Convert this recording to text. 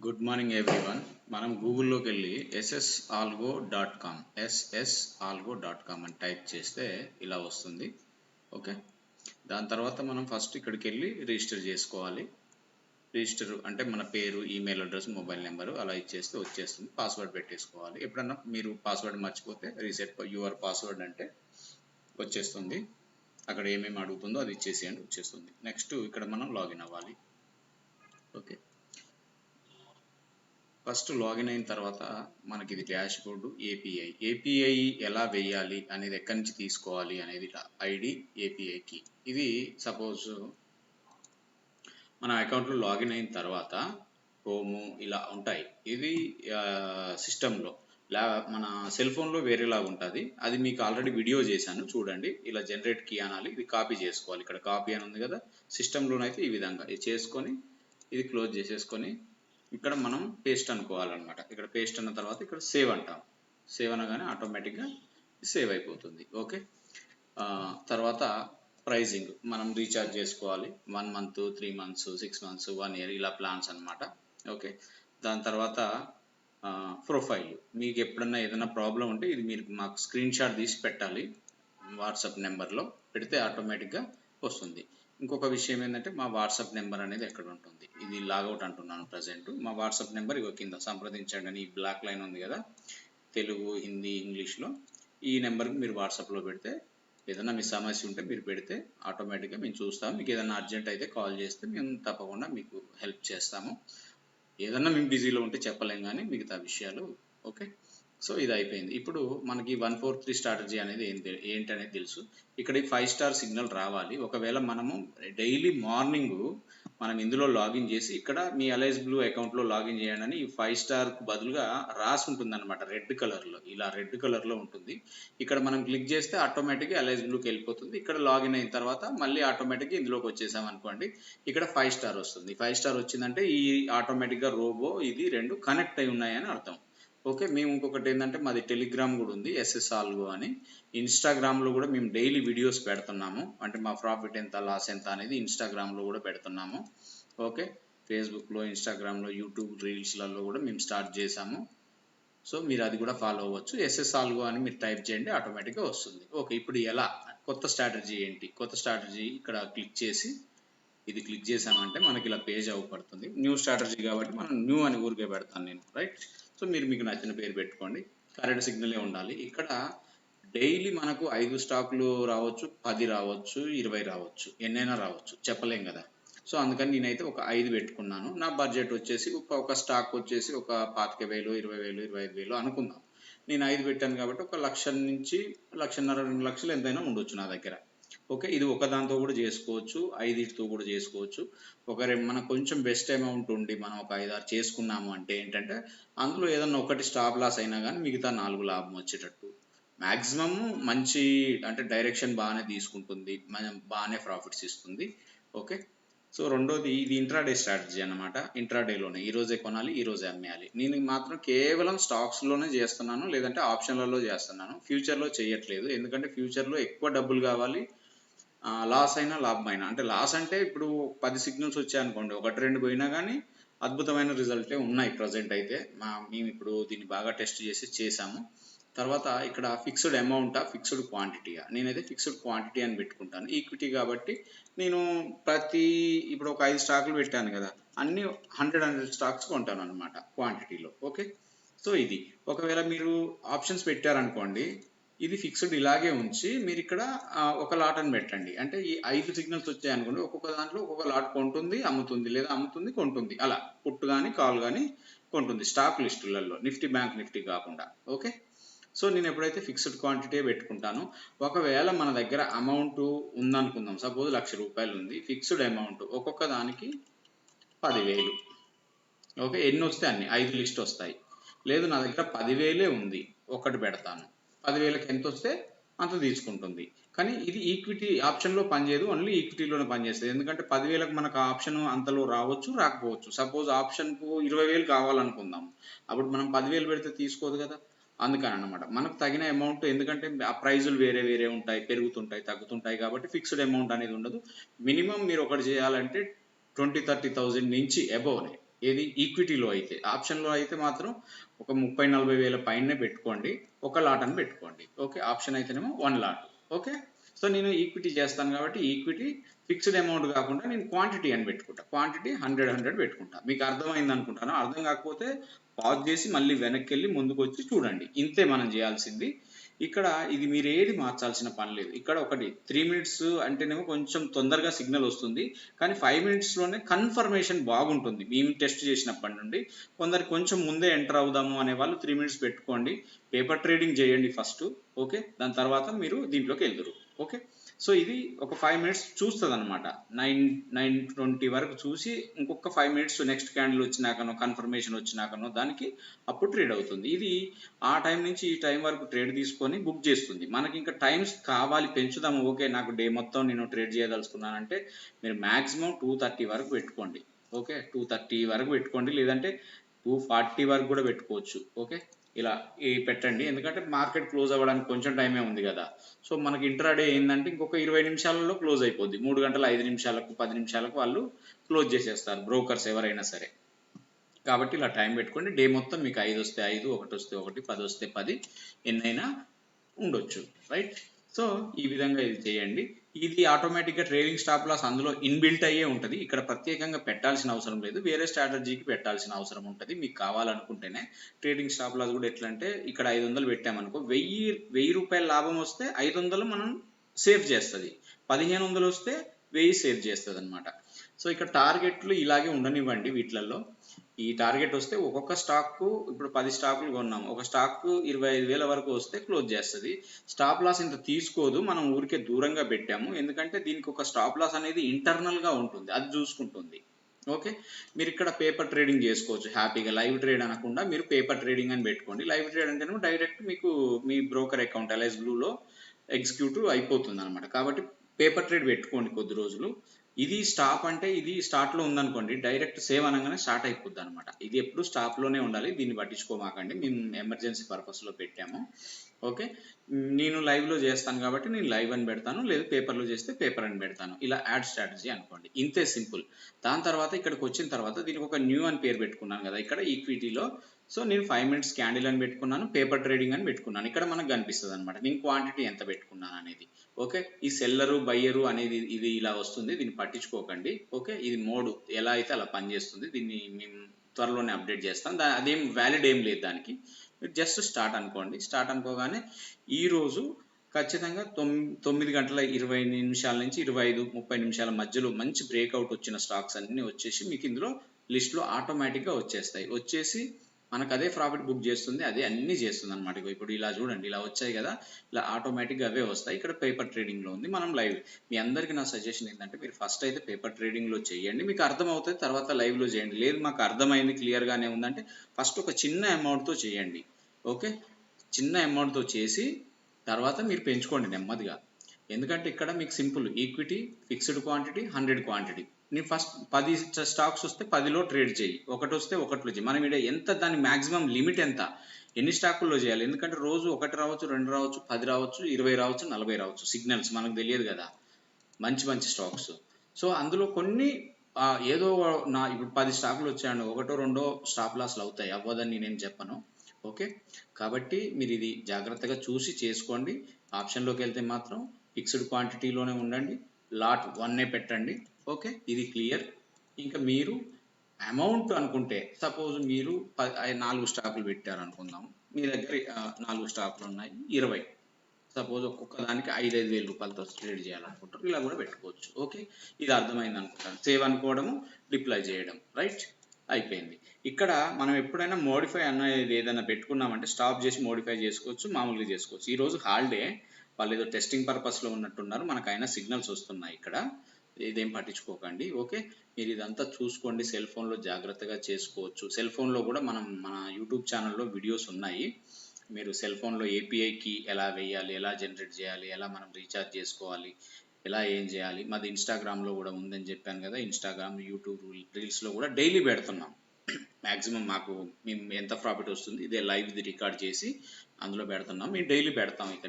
Good morning everyone. మనం గూగుల్లోకి వెళ్ళి ssAlgo.com అని టైప్ చేస్తే ఇలా వస్తుంది. ఓకే, దాని తర్వాత మనం ఫస్ట్ ఇక్కడికి వెళ్ళి రిజిస్టర్ చేసుకోవాలి. రిజిస్టర్ అంటే మన పేరు, ఈమెయిల్ అడ్రస్, మొబైల్ నెంబరు అలా ఇచ్చేస్తే వచ్చేస్తుంది. పాస్వర్డ్ పెట్టేసుకోవాలి. ఎప్పుడన్నా మీరు పాస్వర్డ్ మర్చిపోతే రీసెట్ యువర్ పాస్వర్డ్ అంటే వచ్చేస్తుంది. అక్కడ ఏమేమి అడుగుతుందో అది ఇచ్చేసేయండి, వచ్చేస్తుంది. నెక్స్ట్ ఇక్కడ మనం లాగిన్ అవ్వాలి. ఓకే, ఫస్ట్ లాగిన్ అయిన తర్వాత మనకి ఇది డాష్ బోర్డు, ఏపీఐ ఎలా వేయాలి అనేది, ఎక్కడి నుంచి తీసుకోవాలి అనేది, ఐడి ఏపీఐ కి. ఇది సపోజ్ మన అకౌంట్లో లాగిన్ అయిన తర్వాత హోము ఇలా ఉంటాయి. ఇది సిస్టంలో మన సెల్ ఫోన్లో వేరేలాగా ఉంటుంది. అది మీకు ఆల్రెడీ వీడియో చేశాను, చూడండి. ఇలా జనరేట్ కీ అనాలి, ఇది కాపీ చేసుకోవాలి. ఇక్కడ కాపీ అని ఉంది కదా, సిస్టంలోనైతే ఈ విధంగా ఇది చేసుకొని ఇది క్లోజ్ చేసేసుకొని ఇక్కడ మనం పేస్ట్ అనుకోవాలన్నమాట. ఇక్కడ పేస్ట్ అన్న తర్వాత ఇక్కడ సేవ్ అంటాం. సేవ్ అనగానే ఆటోమేటిక్గా సేవ్ అయిపోతుంది. ఓకే, తర్వాత ప్రైజింగ్ మనం రీఛార్జ్ చేసుకోవాలి. 1 month, 3 months, 6 months, 1 year ఇలా ప్లాన్స్ అనమాట. ఓకే, దాని తర్వాత ప్రొఫైల్. మీకు ఎప్పుడన్నా ఏదైనా ప్రాబ్లం ఉంటే ఇది మీరు మాకు స్క్రీన్ షాట్ తీసి పెట్టాలి. వాట్సాప్ నెంబర్లో పెడితే ఆటోమేటిక్గా వస్తుంది. ఇంకొక విషయం ఏంటంటే మా వాట్సాప్ నెంబర్ అనేది ఎక్కడ ఉంటుంది, ఇది లాగౌట్ అంటున్నాను ప్రజెంట్. మా వాట్సాప్ నెంబర్ ఇగో కింద సంప్రదించండి అని ఈ బ్లాక్ లైన్ ఉంది కదా, తెలుగు, హిందీ, ఇంగ్లీష్లో. ఈ నెంబర్కి మీరు వాట్సాప్లో పెడితే ఏదైనా మీ సమస్య ఉంటే మీరు పెడితే ఆటోమేటిక్గా మేము చూస్తాము. మీకు ఏదైనా అర్జెంట్ అయితే కాల్ చేస్తే మేము తప్పకుండా మీకు హెల్ప్ చేస్తాము. ఏదన్నా మేము బిజీలో ఉంటే చెప్పలేం కానీ మిగతా విషయాలు. ఓకే, సో ఇది అయిపోయింది. ఇప్పుడు మనకి 143 స్ట్రాటజీ అనేది ఏంటనేది తెలుసు. ఇక్కడ 5 star సిగ్నల్ రావాలి. ఒకవేళ మనము డైలీ మార్నింగ్ మనం ఇందులో లాగిన్ చేసి ఇక్కడ మీ అలైజ్ బ్లూ అకౌంట్లో లాగిన్ చేయండి అని 5 star బదులుగా రాసి ఉంటుంది అనమాట, రెడ్ కలర్లో. ఇలా రెడ్ కలర్లో ఉంటుంది. ఇక్కడ మనం క్లిక్ చేస్తే ఆటోమేటిక్గా అలైజ్ బ్లూకి వెళ్ళిపోతుంది. ఇక్కడ లాగిన్ అయిన తర్వాత మళ్ళీ ఆటోమేటిక్గా ఇందులోకి వచ్చేసాం అనుకోండి, ఇక్కడ 5 star వస్తుంది. 5 star వచ్చిందంటే ఈ ఆటోమేటిక్గా రోబో ఇది రెండు కనెక్ట్ అయి ఉన్నాయని అర్థం. ఓకే, మేము ఇంకొకటి ఏంటంటే మాది టెలిగ్రామ్ కూడా ఉంది, ssAlgo అని. ఇన్స్టాగ్రామ్లో కూడా మేము డైలీ వీడియోస్ పెడుతున్నాము. అంటే మా ప్రాఫిట్ ఎంత, లాస్ ఎంత అనేది ఇన్స్టాగ్రామ్లో కూడా పెడుతున్నాము. ఓకే, ఫేస్బుక్లో, ఇన్స్టాగ్రామ్లో, యూట్యూబ్ రీల్స్లలో కూడా మేము స్టార్ట్ చేసాము. సో మీరు అది కూడా ఫాలో అవ్వచ్చు. ssAlgo అని మీరు టైప్ చేయండి, ఆటోమేటిక్గా వస్తుంది. ఓకే, ఇప్పుడు ఎలా కొత్త స్ట్రాటజీ ఏంటి? కొత్త స్ట్రాటజీ ఇక్కడ క్లిక్ చేసి ఇది క్లిక్ చేసామంటే మనకి ఇలా పేజ్ అవుపడుతుంది. న్యూ స్ట్రాటజీ కాబట్టి మనం న్యూ అని ఊరికే పెడతాను నేను, రైట్? సో మీరు మీకు నచ్చిన పేరు పెట్టుకోండి. కరెంట్ సిగ్నలే ఉండాలి. ఇక్కడ డైలీ మనకు 5 స్టాక్లు రావచ్చు, 10 రావచ్చు, 20 రావచ్చు, ఎన్నైనా రావచ్చు, చెప్పలేం కదా. సో అందుకని నేనైతే ఒక 5 పెట్టుకున్నాను. నా బడ్జెట్ వచ్చేసి ఒక స్టాక్ వచ్చేసి ఒక 25,000, 20,000, 25,000 అనుకుందాం. నేను 5 పెట్టాను కాబట్టి 1,00,000 నుంచి 1,50,000, 2 లక్షలు ఎంతైనా ఉండొచ్చు నా దగ్గర. ఓకే, ఇది ఒక దాంతో కూడా చేసుకోవచ్చు, 5తో కూడా చేసుకోవచ్చు. మనకు కొంచెం బెస్ట్ అమౌంట్ ఉండి మనం ఒక 5-6 చేసుకున్నాము అంటే ఏంటంటే అందులో ఏదన్నా ఒకటి స్టాప్ లాస్ అయినా కానీ మిగతా 4 లాభం వచ్చేటట్టు. మ్యాక్సిమం మంచి అంటే డైరెక్షన్ బాగానే తీసుకుంటుంది, మనం బాగానే ప్రాఫిట్స్ ఇస్తుంది. ఓకే, సో రెండోది ఇది ఇంట్రాడే స్ట్రాటజీ అనమాట. ఇంట్రాడేలోనే ఈరోజే కొనాలి, ఈరోజే అమ్మేయాలి. నేను మాత్రం కేవలం స్టాక్స్లోనే చేస్తున్నాను, లేదంటే ఆప్షన్లలో చేస్తున్నాను. ఫ్యూచర్లో చేయట్లేదు, ఎందుకంటే ఫ్యూచర్లో ఎక్కువ డబ్బులు కావాలి. లాస్ అయినా లాభం అయినా, అంటే లాస్ అంటే ఇప్పుడు 10 సిగ్నల్స్ వచ్చాయనుకోండి, 1-2 పోయినా కానీ అద్భుతమైన రిజల్టే ఉన్నాయి ప్రజెంట్ అయితే. మేము ఇప్పుడు దీన్ని బాగా టెస్ట్ చేసాము. తర్వాత ఇక్కడ ఫిక్స్డ్ అమౌంటా, ఫిక్స్డ్ క్వాంటిటీయా? నేనైతే ఫిక్స్డ్ క్వాంటిటీ అని పెట్టుకుంటాను. ఈక్విటీ కాబట్టి నేను ఇప్పుడు ఒక 5 స్టాకులు పెట్టాను కదా, అన్ని 100 స్టాక్స్ కొంటాను అనమాట క్వాంటిటీలో. ఓకే, సో ఇది ఒకవేళ మీరు ఆప్షన్స్ పెట్టారనుకోండి, ఇది ఫిక్స్డ్ ఇలాగే ఉంచి మీరు ఇక్కడ ఒక లాట్ అని పెట్టండి. అంటే ఈ 5 సిగ్నల్స్ వచ్చాయనుకోండి, ఒక్కొక్క దాంట్లో ఒక్కొక్క లాట్ కొంటుంది, అమ్ముతుంది, లేదా అమ్ముతుంది, కొంటుంది, అలా పుట్ కానీ కాల్ కానీ కొంటుంది స్టాక్ లిస్టులలో, నిఫ్టీ, బ్యాంక్ నిఫ్టీ కాకుండా. ఓకే, సో నేను ఎప్పుడైతే ఫిక్స్డ్ క్వాంటిటీ పెట్టుకుంటాను. ఒకవేళ మన దగ్గర అమౌంట్ ఉందనుకుందాం, సపోజ్ 1,00,000 రూపాయలు ఉంది, ఫిక్స్డ్ అమౌంట్ ఒక్కొక్క దానికి 10,000. ఓకే, ఎన్ని వస్తే అన్ని 5 లిస్ట్ వస్తాయి. లేదు నా దగ్గర 10,000 ఉంది, ఒకటి పెడతాను, 10,000కి ఎంత వస్తే అంత తీసుకుంటుంది. కానీ ఇది ఈక్విటీ ఆప్షన్లో పనిచేయదు, ఓన్లీ ఈక్విటీలోనే పనిచేస్తుంది. ఎందుకంటే 10,000కి మనకు ఆప్షన్ అంతలో రావచ్చు, రాకపోవచ్చు. సపోజ్ ఆప్షన్కు 20,000 కావాలనుకుందాం, అప్పుడు మనం 10,000 పెడితే తీసుకోదు కదా. అందుకని అన్నమాట మనకు తగిన అమౌంట్, ఎందుకంటే ఆ ప్రైజులు వేరే వేరే ఉంటాయి, పెరుగుతుంటాయి, తగ్గుతుంటాయి, కాబట్టి ఫిక్స్డ్ అమౌంట్ అనేది ఉండదు. మినిమం మీరు ఒకటి చేయాలంటే 20,000-30,000 నుంచి అబోవ్నే. ఏది ఈక్విటీలో అయితే. ఆప్షన్లో అయితే మాత్రం ఒక 30-40 వేల పైనే పెట్టుకోండి, ఒక లాట్ అని పెట్టుకోండి. ఓకే, ఆప్షన్ అయితేనేమో 1 లాట్. ఓకే, సో నేను ఈక్విటీ చేస్తాను కాబట్టి ఈక్విటీ ఫిక్స్డ్ అమౌంట్ కాకుండా నేను క్వాంటిటీ అని పెట్టుకుంటా. క్వాంటిటీ 100 పెట్టుకుంటా. మీకు అర్థమైంది అనుకుంటాను. అర్థం కాకపోతే పాజ్ చేసి మళ్ళీ వెనక్కి వెళ్ళి ముందుకు వచ్చి చూడండి. ఇంతే మనం చేయాల్సింది. ఇక్కడ ఇది మీరు ఏది మార్చాల్సిన పని లేదు. ఇక్కడ ఒకటి 3 మినిట్స్ అంటేనేమో కొంచెం తొందరగా సిగ్నల్ వస్తుంది, కానీ 5 మినిట్స్లోనే కన్ఫర్మేషన్ బాగుంటుంది. మేము టెస్ట్ చేసినప్పటి నుండి కొందరు కొంచెం ముందే ఎంటర్ అవుదాము అనే వాళ్ళు 3 మినిట్స్ పెట్టుకోండి. పేపర్ ట్రేడింగ్ చేయండి ఫస్ట్. ఓకే, దాని తర్వాత మీరు దీంట్లోకి వెళ్దురు. ఓకే, సో ఇది ఒక 5 మినిట్స్ చూస్తుంది అనమాట. 9:20 వరకు చూసి ఇంకొక 5 మినిట్స్ నెక్స్ట్ క్యాండిల్ వచ్చినాకనో కన్ఫర్మేషన్ వచ్చినాకనో దానికి అప్పుడు ట్రేడ్ అవుతుంది. ఇది ఆ టైం నుంచి ఈ టైం వరకు ట్రేడ్ తీసుకొని బుక్ చేస్తుంది. మనకి ఇంకా టైమ్స్ కావాలి, పెంచుదాము, ఓకే నాకు డే మొత్తం నేను ట్రేడ్ చేయదలుచుకున్నానంటే మీరు మ్యాక్సిమం 2:30 వరకు పెట్టుకోండి. ఓకే, 2:30 వరకు పెట్టుకోండి, లేదంటే 2:40 వరకు కూడా పెట్టుకోవచ్చు. ఓకే, ఇలా పెట్టండి, ఎందుకంటే మార్కెట్ క్లోజ్ అవ్వడానికి కొంచెం టైమే ఉంది కదా. సో మనకి ఇంట్రాడే ఏంటంటే ఇంకొక 20 నిమిషాలలో క్లోజ్ అయిపోద్ది. 3 గంటల 5 నిమిషాలకు 10 నిమిషాలకు వాళ్ళు క్లోజ్ చేసేస్తారు, బ్రోకర్స్ ఎవరైనా సరే. కాబట్టి ఇలా టైం పెట్టుకోండి. డే మొత్తం మీకు 5 వస్తే 5, 1 వస్తే 1, 10 వస్తే 10, ఎన్నైనా ఉండొచ్చు. రైట్, సో ఈ విధంగా ఇది చేయండి. ఇది ఆటోమేటిక్గా ట్రైలింగ్ స్టాప్ లాస్ అందులో ఇన్బిల్ట్ అయ్యే ఉంటుంది. ఇక్కడ ప్రత్యేకంగా పెట్టాల్సిన అవసరం లేదు, వేరే స్ట్రాటజీకి పెట్టాల్సిన అవసరం ఉంటుంది మీకు కావాలనుకుంటేనే. ట్రేడింగ్ స్టాప్ లాస్ కూడా ఎట్లా అంటే ఇక్కడ 500 పెట్టామనుకో, 1000 రూపాయల లాభం వస్తే 500 మనం సేవ్ చేస్తుంది, 1500 వస్తే 1000 సేవ్ చేస్తుంది అనమాట. సో ఇక్కడ టార్గెట్లు ఇలాగే ఉండనివ్వండి. వీటిలలో ఈ టార్గెట్ వస్తే ఒక్కొక్క స్టాక్, ఇప్పుడు 10 స్టాకులు కొన్నాము, ఒక స్టాక్ 25,000 వరకు వస్తే క్లోజ్ చేస్తుంది. స్టాప్ లాస్ ఇంత తీసుకోదు, మనం ఊరికే దూరంగా పెట్టాము, ఎందుకంటే దీనికి ఒక స్టాప్ లాస్ అనేది ఇంటర్నల్గా ఉంటుంది, అది చూసుకుంటుంది. ఓకే, మీరు ఇక్కడ పేపర్ ట్రేడింగ్ చేసుకోవచ్చు హ్యాపీగా. లైవ్ ట్రేడ్ అనకుండా మీరు పేపర్ ట్రేడింగ్ అని పెట్టుకోండి. లైవ్ ట్రేడ్ అంటేనే డైరెక్ట్ మీకు మీ బ్రోకర్ అకౌంట్ ఎల్ఐస్ బ్లూలో ఎగ్జిక్యూటివ్ అయిపోతుంది అనమాట. కాబట్టి పేపర్ ట్రేడ్ పెట్టుకోండి కొద్ది రోజులు. ఇది స్టాప్ అంటే ఇది స్టార్ట్లో ఉందనుకోండి, డైరెక్ట్ సేవ్ అనగానే స్టార్ట్ అయిపోద్ది అనమాట. ఇది ఎప్పుడు స్టాప్లోనే ఉండాలి, దీన్ని పట్టించుకోమాకండి, మేము ఎమర్జెన్సీ పర్పస్లో పెట్టాము. ఓకే, నేను లైవ్లో చేస్తాను కాబట్టి నేను లైవ్ అని పెడతాను, లేదు పేపర్లో చేస్తే పేపర్ అని పెడతాను. ఇలా యాడ్ స్ట్రాటజీ అనుకోండి, ఇంతే సింపుల్. దాని తర్వాత ఇక్కడికి వచ్చిన తర్వాత దీనికి ఒక న్యూ అని పేరు పెట్టుకున్నాను కదా ఇక్కడ ఈక్విటీలో. సో నేను 5 మినిట్స్ క్యాండిల్ అని పెట్టుకున్నాను, పేపర్ ట్రేడింగ్ అని పెట్టుకున్నాను. ఇక్కడ మనకు కనిపిస్తుంది అనమాట నేను క్వాంటిటీ ఎంత పెట్టుకున్నాను అనేది. ఓకే, ఈ సెల్లరు బయ్యరు అనేది ఇది ఇలా వస్తుంది, దీన్ని పట్టించుకోకండి. ఓకే, ఇది మోడ్ ఎలా అయితే అలా పనిచేస్తుంది, దీన్ని మేము త్వరలోనే అప్డేట్ చేస్తాం. అదేం వ్యాలిడ్ ఏం లేదు దానికి, మీరు జస్ట్ స్టార్ట్ అనుకోండి. స్టార్ట్ అనుకోగానే ఈరోజు ఖచ్చితంగా 9:20 నుంచి 25-30 నిమిషాల మధ్యలో మంచి బ్రేక్అవుట్ వచ్చిన స్టాక్స్ అన్నీ వచ్చేసి మీకు ఇందులో లిస్ట్లో ఆటోమేటిక్గా వచ్చేసి మనకు అదే ప్రాఫిట్ బుక్ చేస్తుంది, అదే అన్నీ చేస్తుంది అనమాట. ఇప్పుడు ఇలా చూడండి, ఇలా వచ్చాయి కదా, ఇలా ఆటోమేటిక్గా అవే వస్తాయి. ఇక్కడ పేపర్ ట్రేడింగ్లో ఉంది, మనం లైవ్. మీ అందరికీ నా సజెషన్ ఏంటంటే మీరు ఫస్ట్ అయితే పేపర్ ట్రేడింగ్లో చేయండి, మీకు అర్థమవుతుంది, తర్వాత లైవ్లో చేయండి. లేదు మాకు అర్థమైంది క్లియర్గానే ఉందంటే ఫస్ట్ ఒక చిన్న అమౌంట్తో చేయండి. ఓకే, చిన్న అమౌంట్తో చేసి తర్వాత మీరు పెంచుకోండి నెమ్మదిగా. ఎందుకంటే ఇక్కడ మీకు simple, equity, fixed quantity, 100 quantity. నేను ఫస్ట్ 10 స్టాక్స్ వస్తే 10లో ట్రేడ్ చేయి, ఒకటి వస్తే ఒకటిలో చేయి. మనం ఇక్కడ ఎంత, దాని మ్యాక్సిమం లిమిట్ ఎంత, ఎన్ని స్టాకుల్లో చేయాలి, ఎందుకంటే రోజు 1 రావచ్చు, 2 రావచ్చు, 10 రావచ్చు, 20 రావచ్చు, 40 రావచ్చు. సిగ్నల్స్ మనకు తెలియదు కదా, మంచి స్టాక్స్. సో అందులో కొన్ని ఏదో ఇప్పుడు 10 స్టాకులు వచ్చాయండి, 1-2 స్టాప్ లాస్లు అవుతాయి, అవ్వదని నేనేం చెప్పను. ఓకే, కాబట్టి మీరు ఇది జాగ్రత్తగా చూసి చేసుకోండి. ఆప్షన్లోకి వెళ్తే మాత్రం ఫిక్స్డ్ క్వాంటిటీలోనే ఉండండి, లాట్ 1 పెట్టండి. ఓకే, ఇది క్లియర్. ఇంకా మీరు అమౌంట్ అనుకుంటే, సపోజ్ మీరు 4 స్టాకులు పెట్టారు అనుకుందాం, మీ దగ్గర 4 స్టాకులు ఉన్నాయి, 20, సపోజ్ ఒక్కొక్క దానికి 5,000 రూపాయలతో ట్రేడ్ చేయాలనుకుంటారు, ఇలా కూడా పెట్టుకోవచ్చు. ఓకే, ఇది అర్థమైంది అనుకుంటాను. సేవ్ అనుకోవడము, డిప్లాయ్ చేయడం, రైట్, అయిపోయింది. ఇక్కడ మనం ఎప్పుడైనా మోడిఫై అనేది ఏదైనా పెట్టుకున్నామంటే స్టాప్ చేసి మోడిఫై చేసుకోవచ్చు, మామూలుగా చేసుకోవచ్చు. ఈరోజు హాలిడే, వాళ్ళు ఏదో టెస్టింగ్ పర్పస్లో ఉన్నట్టున్నారు, మనకైనా సిగ్నల్స్ వస్తున్నాయి ఇక్కడ, ఇదేం పట్టించుకోకండి. ఓకే, మీరు ఇదంతా చూసుకోండి, సెల్ ఫోన్లో జాగ్రత్తగా చేసుకోవచ్చు. సెల్ ఫోన్లో కూడా మన యూట్యూబ్ ఛానల్లో వీడియోస్ ఉన్నాయి, మీరు సెల్ ఫోన్లో ఏపీఐకి ఎలా వేయాలి, ఎలా జనరేట్ చేయాలి, ఎలా మనం రీఛార్జ్ చేసుకోవాలి, ఎలా ఏం చేయాలి. మాది ఇన్స్టాగ్రామ్లో కూడా ఉందని చెప్పాను కదా, ఇన్స్టాగ్రామ్, యూట్యూబ్ రీల్స్లో కూడా డైలీ పెడుతున్నాం. మ్యాక్సిమం మాకు మేము ఎంత ప్రాఫిట్ వస్తుంది ఇదే లైవ్ది రికార్డ్ చేసి అందులో పెడుతున్నాం, మేము డైలీ పెడతాం. ఇక